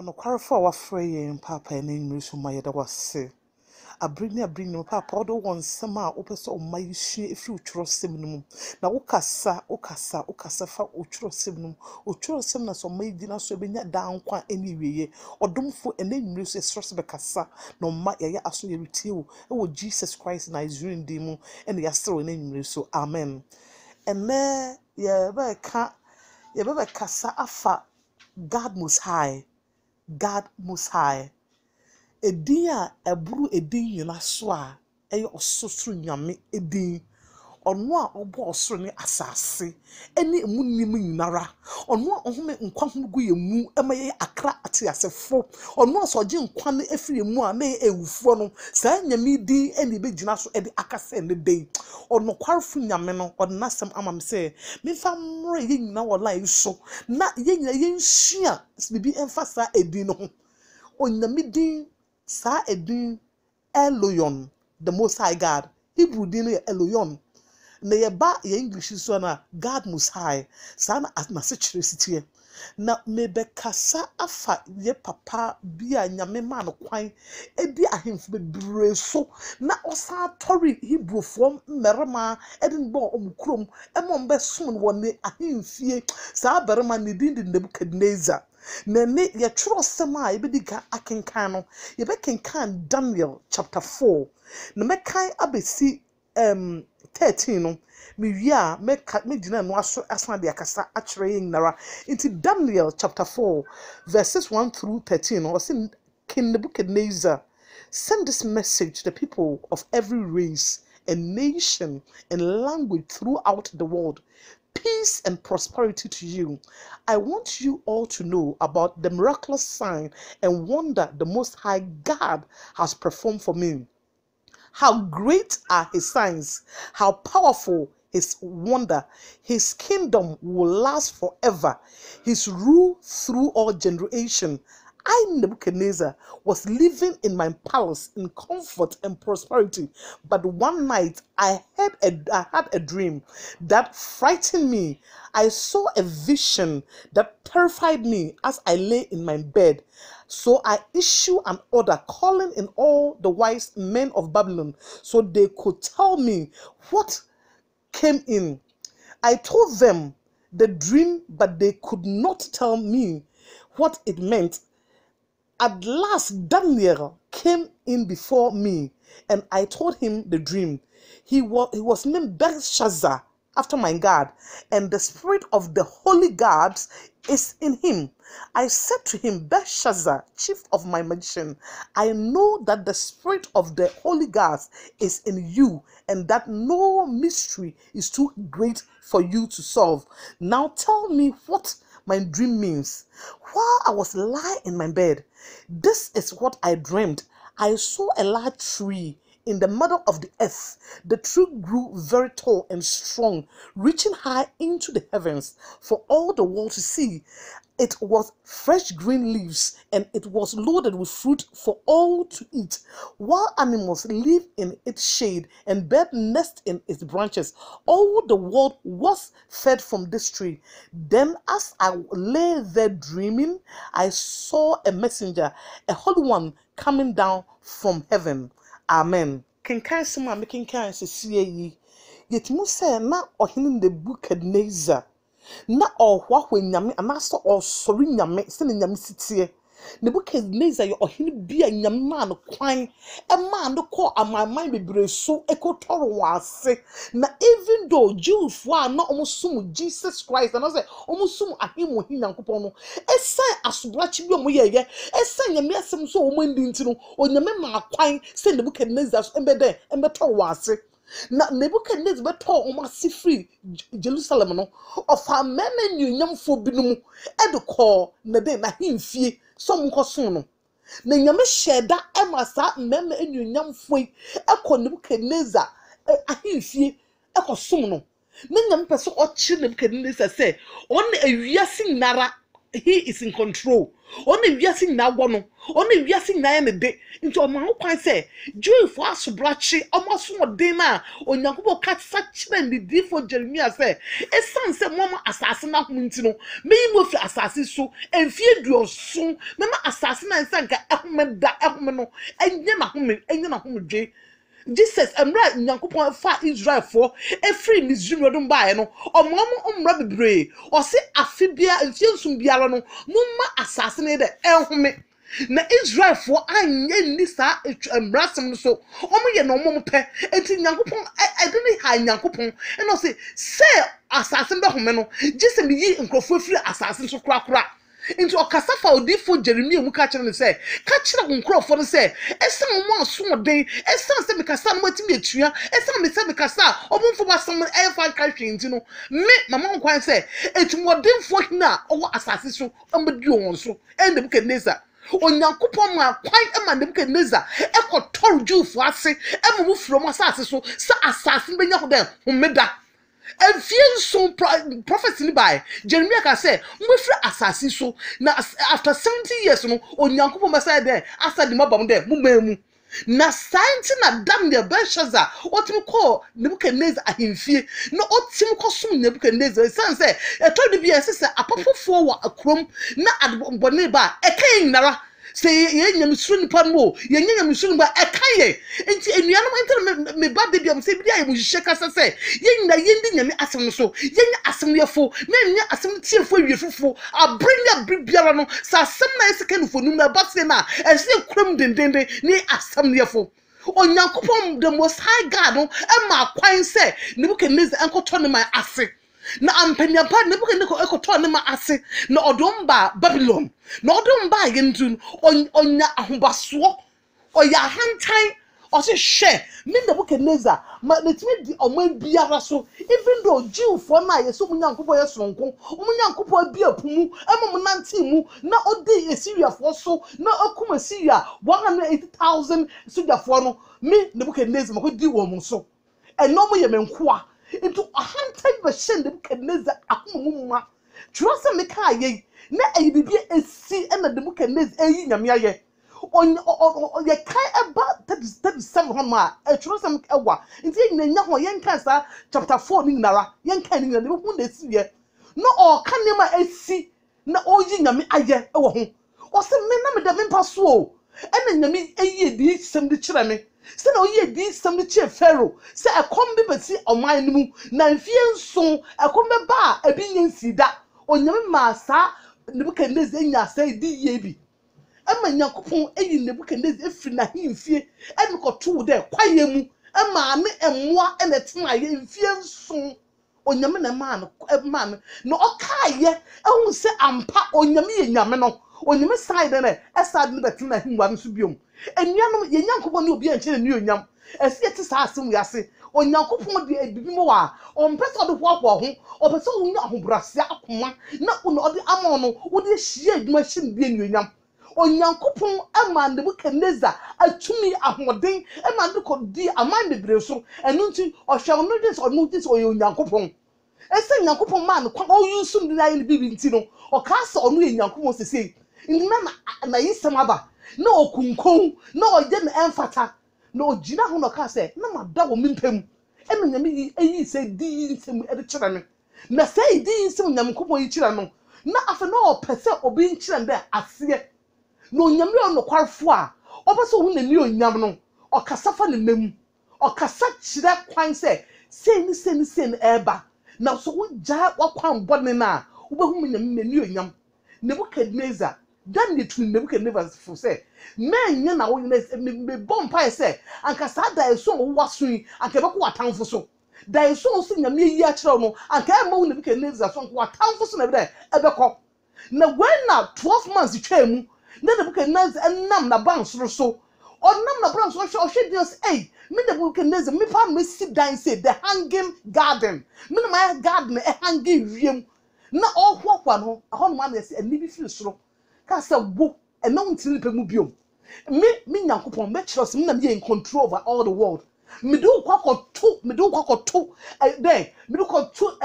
Ono kwarfo a wafrɛ yɛn papa na nyiri so ma yɛda wase. Abrini no papa odo won nsɛm a wopɛ sɛ ɔma yɛsua efi otworosɛm no mu. Na wokasa fa otworosɛm no mu. Otworosɛm na so ɔma yɛgyina so ebenya dankwa ene wieye. Ɔdomfo ene nyiri so esrɛ so bɛkasa na ɔma yɛyɛ aso yɛretie wo. Ɛwɔ Jesus Christ na Israel din mu ene yɛasrɛ ene nyiri so. Amen. Ene yɛbɛkasa afa God Most High. God Most High. Edin a eburu edin nyina so a eye ososoro nyame edin ono a obo osoro ne asase ene emu nim nyinara ono a ohome nkwa hogu yemu emaye akra ate asefo ono a soje nkwa ne efiri mu a na ewufo no saa nyame din ene begina so ede akase ne den ono kwarfo nyame no odnasem amam se mefa mre ye nyina wola iso na ye nyina ye nhia bibi emfasa edin no ho onyame din sa edin Eloyon, the Most High God. Hebrew din Eloyon. Na yeba ye English so na God Most High. Sa na se kyerɛ na mebekasa afa ye papa bia nyame ma no kwan edi ahemfo bebre so na osa tori Hebrew form mmerema edin bo omkrom emom be som wo ne ahemfie sa berema ne din de Nebukadnezar. Nene yɛtwerɛsɛm a yɛbɛdiga akenkan no yɛbɛkenkan Daniel chapter 4 na mɛkan abɛsi 13 no mewie a mɛgyina no aso de akasa akyerɛ yɛn nyinara nti Daniel chapter 4 verses 1 through 13 no ɔsɛ King Nebuchadnezzar send this message to the people of every race and nation and language throughout the world. Peace and prosperity to you. I want you all to know about the miraculous sign and wonder the Most High God has performed for me. How great are his signs, how powerful his wonder. His kingdom will last forever, his rule through all generations. I, Nebuchadnezzar, was living in my palace in comfort and prosperity. But one night I had a dream that frightened me. I saw a vision that terrified me as I lay in my bed. So I issued an order calling in all the wise men of Babylon so they could tell me what came in. I told them the dream, but they could not tell me what it meant. At last, Daniel came in before me, and I told him the dream. He was named Belshazzar, after my God, and the spirit of the holy gods is in him. I said to him, Belshazzar, chief of my magician, I know that the spirit of the holy gods is in you, and that no mystery is too great for you to solve. Now tell me what my dream means. While I was lying in my bed, this is what I dreamed. I saw a large tree in the middle of the earth. The tree grew very tall and strong, reaching high into the heavens for all the world to see. It was fresh green leaves, and it was loaded with fruit for all to eat. Wild animals live in its shade, and birds nest in its branches. All the world was fed from this tree. Then, as I lay there dreaming, I saw a messenger, a holy one, coming down from heaven. Amen. Kenkan sema me kenkan se sie yi. Yetimu se na ohene Nebukadnezar na ohwahwe nyame anaso osori nyame se ne nyame sitie. Nebukadnezar yo ohene bia nyame ma no kwan e ma no ko amaman bebre so ekotoro wase na even though Jews fo na omsum Jesus Christ na say omsum ahemu hi nyankopon no esan asobrachi bi omoyeye esan nyame asem so omandi nti no onyame ma kwan se Nebukadnezar so embetoro wase na Nebukadnezar beto omasifri Jerusalem no ofa meme nyunyamfo binom edekọ na de na himfie so mkoson no na nyame hyeda emasa meme nyunyamfo ekọ Nebukadnezar ahimfie ekosom no na nyame pese o kire Nebukadnezar se on ewiase nara he is in control. Only we are seeing now one. Only we are seeing now the day. Into a man who say, Joy for us to brachi almost one day now. On Yakubo cat such and the day for Jeremiah say, a son said, Mama assassin of Muntino, may move the assassin so, and fear you soon. Mama assassin and sank Ahmed da Ahmano, and Yamahuman, and Yamahuman. Jesus and right Nyankopon fa Israel for every Missouri don't buy no or mama bebre or say afibia and fiensum biara no mumma assassinate ehome na Israel for anye ni sa embrasem so omo ye no mom pe enti Nyankopon I didn't ha Nyankopon and no say assassin be home no Jesus me yi nkrofo firi assassin so kra into a casafa odifo Jeremiah mu ka kire ne say ka kire nkrofo no say esan mo aso den esan se me kasa no matimi atua esan me se me kasa omumfo basam e fa ka hwe nti no me mama nkwan say etumodemfo hina owo asase so ambedi won so and Nebukadnezar Onyankopon ma kwan ema Nebukadnezar ekotor Jewfo ase ema mu from asase so sa asase benya ho den homeda and so prophecy by Jeremiah can say, Mufra assassin so now after 70 years, no, on Yankupo Masai there, after the Mabam there, Mumemu. Na science na damn the Belshazzar, what you call Nebuchadnezzar a him fear, no, what you call soon Nebuchadnezzar. Son say, I told the BSS a papa for a crumb, not at Boneba, a king nara. Say ye misuni panmo ye misuni ba ekaye enti enuanum enter me ba de biam say bia ye mu hye say ye na ye ndi nyame asem so ye nya asem yefo na nya asem tiefo wiefofo abrenya bibiara no sa asem na eseke no fonum na ba se na ese krom dendende ni asem yefo Onyankopon the most high God no e ma kwan say Nebukadnezar enkoto ne man ase na ampanya pa Nebukadnezar ekoto ne ma ase na odomba Babylon na odomba yentu onya ahobaso oya hantan o se hwe me Nebukadnezar ma letimi di oman biara so even though Jewfo na yeso munyankopon yesonko munyankopon bia pumu emom nante mu na odi Assyriafo so na akuma Syria 180,000 Syriafo no me Nebukadnezar ma ko di wo mu so eno mo ye menkoa into a hantan be hye Nebukadnezar akomumma twose me ka ye na ayibibie esi na Nebukadnezar eyi nyame aye on ye kai about 37 homa e twose ewa nti nya ho ye nka sa chapter 4 ni nara ye nka ni na hu na esi ye no o ka ne ma esi na oyi nyame aye ewo ho o se me na me da me paso o ena nyame eyi edi sem de kire me se na oyi edi sem de kire Pharaoh se ekom bi beti oman ni mu na mfie nso ekom be ba ebi nyansida onyame ma sa Nebukadnezar nya sa di ye bi ema Nyankopon eyi Nebukadnezar efiri na himfie ene koto de kwaye mu ema ne emmoa ene tena ye mfie nso onyame na ma no okaye ehun se ampa onyame ye nyame no onyame side ne esade ne betena himwa nso biom enuanom ye Nyankopon ne obi enche ne onyam esi eti sa asem wiase Onyankopon de ebibi mo wa ompese de ho opese onya ahobrase akoma na ono de ama no wo de hie adwuma hye bi enuonyam Onyankopon ema Nebukadnezar atumi ahoden ema de ko di aman bebre so enu nti ohwe no de so no de so Onyankopon ese Nyankopon man kwa o yusum de ayi bibi nti no o ka sa ono Nyankopon sese ndina na yisem aba na okunkon na oje na emfata na ogina ho no ka se na mada wo mimpem eme nyame yi eyi se di nsem e de kire me na se di nsem Nyankopon yi kire no na afa na o pese obi nkire nda ase no nyame ono kwarfo a obese hu na ni onyam no okasafa ne mem okasa kire kwan se sen eba na so wo ja wakwan bone na wo nyame ni onyam Nebukadnezar dan ni tun Nebukadnezar fo se men nya na wo me bompa se anka sa da eso wo wasun anka be ko watanfo so da eso so nyame yi a kire no anka e ma wo Nebukadnezar so ko watanfo so na be ebe ko na when na 12 months twa mu na Nebukadnezar enam na ban so onam na ban so hwe Dios me Nebukadnezar me pa me sit down say the hanging garden me na my garden e hanging wiem na ohwokwa no ahon ma na se ani bi fi soro ka se wo e na untiri pe mu biom me Nyankopon me kire me na me in control over all the world me do kwakoto then me do kwato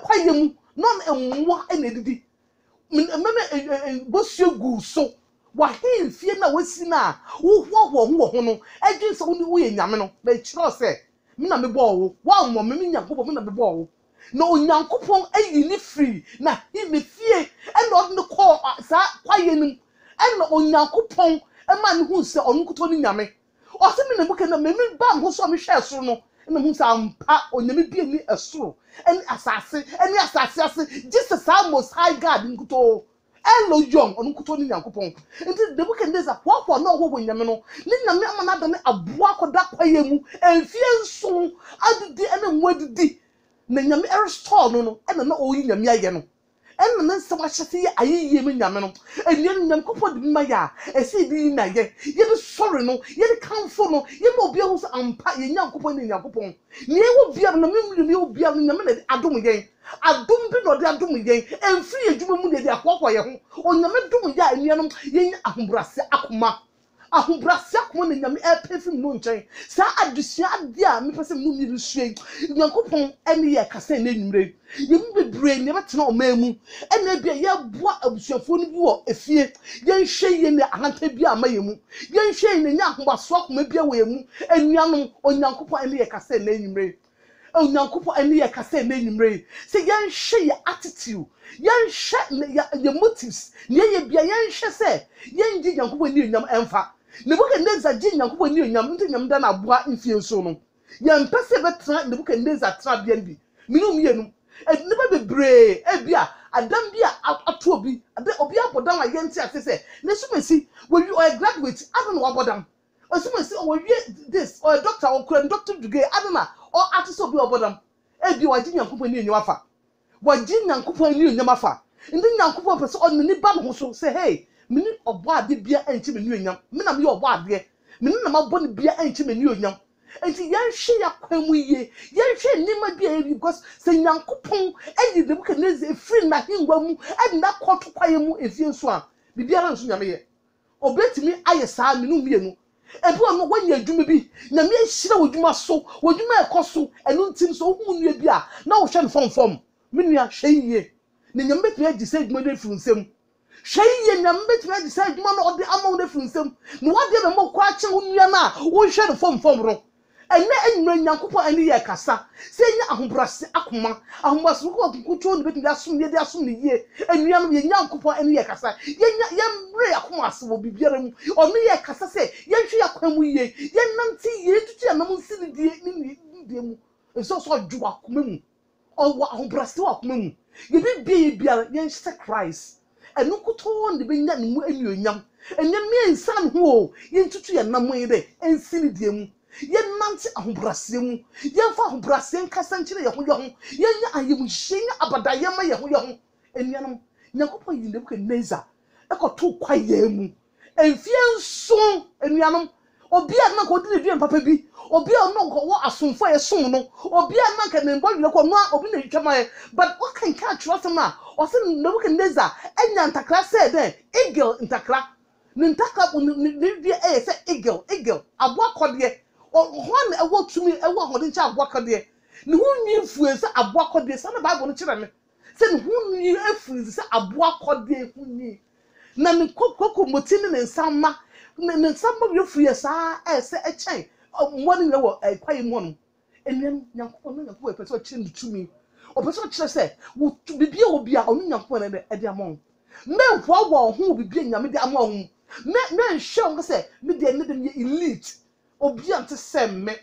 kwaye mu non emwa e na didi meme bosio gu so wa he fie na wasi na wo ho no edwen so wo ye nyame no na kiro se me na me bo wo mo me nyankopon me na me bo na onyankopon ayi ni free na he me fie e na odne call sa kwaye nim e na onyankopon e ma ne hu se onu kuto ni nyame o se me na buke na me ba ho so me hwe so no na hu sa ampa onyame bi ni esoro eni asase ase Jesus most high God nkuto elo young onu kuto ni nyankopon nti the book and days akwa na owo nyame no ni nyame amana da ne aboa koda kwaye mu enfie nso adidi ene nwodidi na nyame restore no na oyi nyame aye no ena na nsa wa hyese ye ayiye me nyame no enye nyankopon de ma ya esi di na ye be sorry no ye de kanfo no ye ma obi ahu ampa ye nyankopon ni nyankopon ni e wo bia na memri ni wo bia nyame na adom yen adom bi no de adom yen emfiri adwuma mu de akokɔ ye ho onyame dom ya enuanom ye ahombrase akoma na nyame epefim no nkyɛn sa adusua ade a mepese mu mi rusue nyankopon ene ye kasa na enwumre ye mu bebre ne betena omamu ene bia ye boa abusuafo no bi wo efie ye nhwe ye ne ahanta bi ama ye mu ye nhwe ne nya ahobaso akoma bia wo ye mu enuanom onyankopon ene ye kasa na enwumre onyankopon ene ye kasa na enwumre se ye nhwe ye attitude ye nhwe ye motives ne ye bia ye nhwe se ye ngi nyankopon ni enyam emfa ne buke ndeza ji nyankopon ni enyam nti nyam da na aboa mfie nso no ye mpese betra ne buke ndeza tra bia bi minum ye no ne ba bebre e bia adam bia ato obi obi abodam a ye nti ase se ne sumesi we or graduate adon wa bodam osumesi o we this or doctor or doctor degree adona or artist obi obodam e bia wa ji nyankopon ni enyam afa wa ji nyankopon ni enyam afa ndi nyankopon pese o ni ba no so say hey mini obo ade bia enchi me ni enyam me na me obo ade mini na mabo ne bia enchi me ni enyam enti yan hwe ya kwamu ye yan hwe nima bia because se nyankopon eyi de buka neze free na hingwa mu e na koto kwaye mu efie nso a bibia na nso nyame ye obetimi aye saa minu mienu ebi ono wanya adwuma bi na me ahira wodwuma so wodwuma ekoso enu ntim so hu nu bi a na wo hwe no fomfom menua hwe yiye ne nyame betimi agi se adwuma de firunsem hwe nyame betimi agi se adwuma no ode amawo de firunsem no wade be mo kwa kye wo nua na wo hwe no fomfom ro ene enwura nyankopon ene ye kasa se nya ahombrase akoma ahombrase ko kutuo ne betimi asom ye de asom ne ye enuanom ye nyankopon ene ye kasa ye mre akoma ase wo bibiara mu ono ye kasa se ye hwe akwamu ye ye nanti ye tutu anam nsini die mu so dwo akoma mu o ahombrase wa akoma mu ye bibiara ye nhyɛ Christ enu kutuo ne be nya ne mu enuonyam enyame ensan ho ye tutu ye nam ye de ensini die mu ye nanti ahombrase mu ye fa ahombrase nkasa nkyere ye ho ye nya ayemhye abadaye ma ye ho enuanom nyankopon yi ndebuke neza ekoto kwaye mu enfie nso enuanom obi a na ko di due papa bi obi a no ko wo asomfo ye som no obi a na ka ne mbo wile ko no obi na twama but what can catch what ma o se ndebuke neza enya ntakra se den eagle ntakra ne ntakra ne due e se eagle abo akode one ewo tumi ewo hodin cha abo akode ne hu nwi fue se abo akode se na bible no kire me se ne hu nwi afuri se abo akode hu nwi na ne kokoko moti ne nsama ne nsama bi fue sa se echen mwani ne wo kwaye mu no enem nyankopon no nyankopon pese o kire ne tumi o pese o kire se wo bibia obi a onu nyankopon ne de amon me hwa wo ho bibia nyame de amon me nhwe ngo se me de ne de elite obi ante se me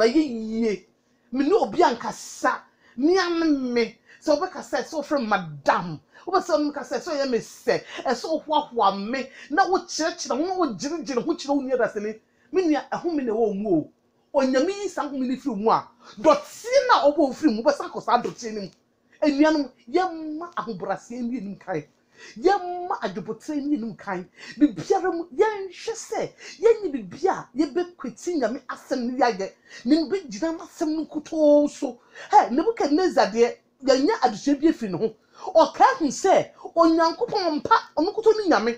ye me no obi ankasa me amme so obi kasa so from madam obi so me kasa so ye me se so hwahwa me na wo kyerɛkyerɛ wo wo gyiregyire ho kyerɛ wo nua da se ne me nua ehome ne wo mu o onyame yi san home ne firi mu a dɔte na obo firi mu bɛsa kɔ sa dɔte ne mu enuanom yemma ahobrase ni nim kai yemma adwobotre ni nim kai bibiara mu yenhwe se yenyi bibia ye bekweti nyame asem ne yage ne be gyina masem no kuto so he ne buka nezade yanya adusua bi afiri ne ho o ka hu se onyankopon mpa ono kuto ni nyame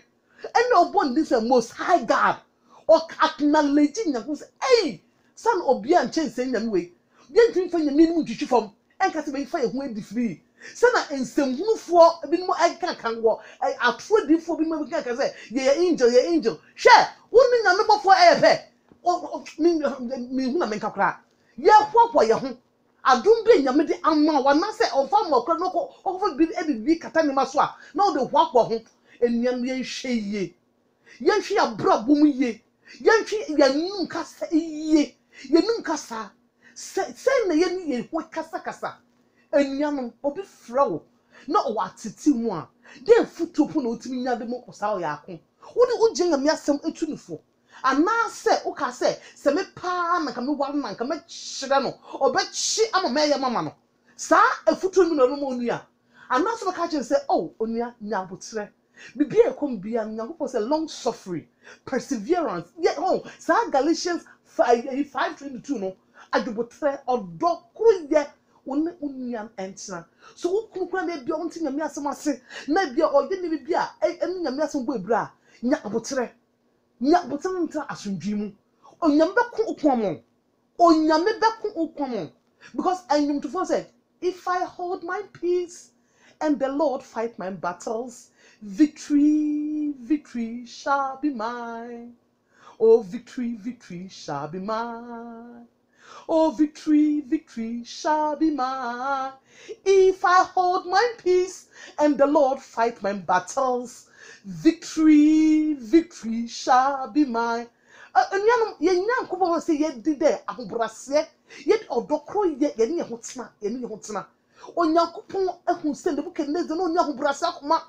ene obon this most high God o acknowledge nyankopon se hey san obi a nche nse nyame we ye ntimi fa nyame ni mu twitwi fam enka se be fa ye ho adi free Sana ensehunufo bi mo aka kan wo atrodifo bi mo aka say ye angel hwe wonu nyame bofo epe me hu na menka kra ye kwakwa ye ho adum bi nyame de ama wa na say onfa mo kra no ko bi e bi kata ni maso a na o de kwakwa ho enuam ye hwe ye abrabo mu ye ye yanum kasa ye yenum kasa se na ye ni ye ho kasa enuam obi frawo na o atiti mu a de futupu na otimi nya de mo kosa o ya ko wo de ugye nyame asem etunufo ana se o ka se me pa na ka me war na ka me kyere no obechi amama ye mama no sa efutu mi no no onu a ana so ka kyere se oh onua nya botre bibia ekom bia nya ko se long suffering perseverance ye oh sa Galatians 5:22 no adubotre odo kruye woni unyan entra so ukukura na bia onti nyame asem ase na bia oye ne bia enu nyame asem bo ebra nya abotre nta asundwi mu onyame beko ukwamo onyame beko ukwamo because enyum to for said if I hold my peace and the Lord fight my battles victory shall be mine. Oh victory shall be mine. Oh, victory shall be mine. If I hold my peace and the Lord fight my battles, victory shall be mine. Ye nyankobo say ye did there, ahobrase, yet odokro ye ni hotena. Onyankopon ehun send the book and no nyahobrase akoma.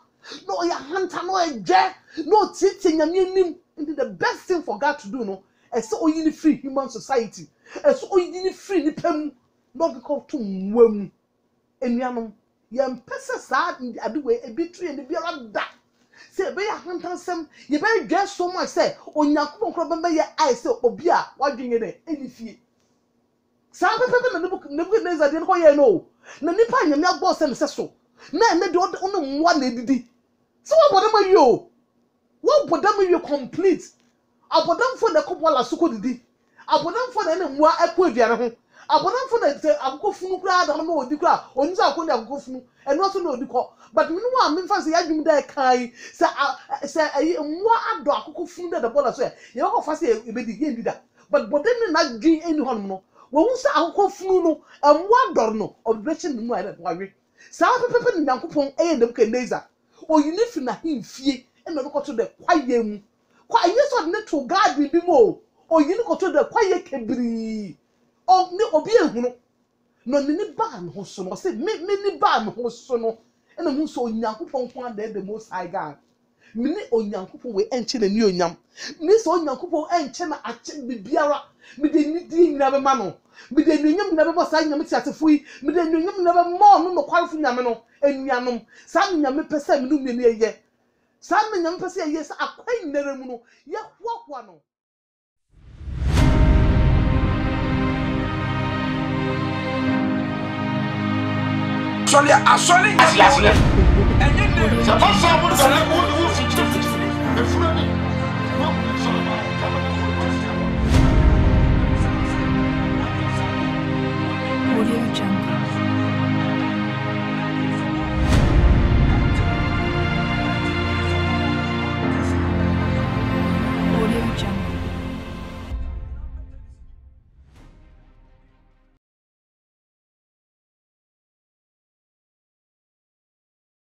No ya hanta no eje, no titi nyame nim. The best thing for God to do no is so you free human society. So you free the pem not because to mwem enuanom yam pesa sad aduwe ebitri and be around that say be ya hantansem ye be dress so much say onyankopon kro be ye eye say obi a wadwenye ne enifie sa pepe na book neza de ko ye no na nipa nyame agbo se se so na de ono nwa na edidi so what bodam you what bodam you complete abodam for the kopola suko didi abodam for na nwa ekwo aduane ho abodam for na akokofunu kura da no odi kura oni sa akoni akokofunu eno so na odi ko but me no am mfa se yadwum da kai se nwa ado akokofunu da bola so ye ko fa se ebedi ye ndida but bodam na dwin eni honum no wo hu sa akokofunu no nwa dor no obreche mu ayɛ wawe sa pepepe ni nyankopon eye ndem ka neza o unifi na himfie eno ko to de kwaye mu kwa yeso ne to God bi mo o yini ko to de kwaye kebiri o ni obi ehunu no ni ba me ho so no se me ni ba me ho so no ena mu so onyankopon kwa de most high God me ni onyankopon we enche na ni onyam ni so onyankopon enche na ache bibiara me de ni di nyina be ma no me de nyam nyina be bo sa nyam ti atefui me de nyam nyina be mo no no kwarfo nyame no enuanom sa nyame pese me no me ni eye sa me nyam pese ye sa akwan nere mu no ye hwahwa no asole enye ne se fa so mo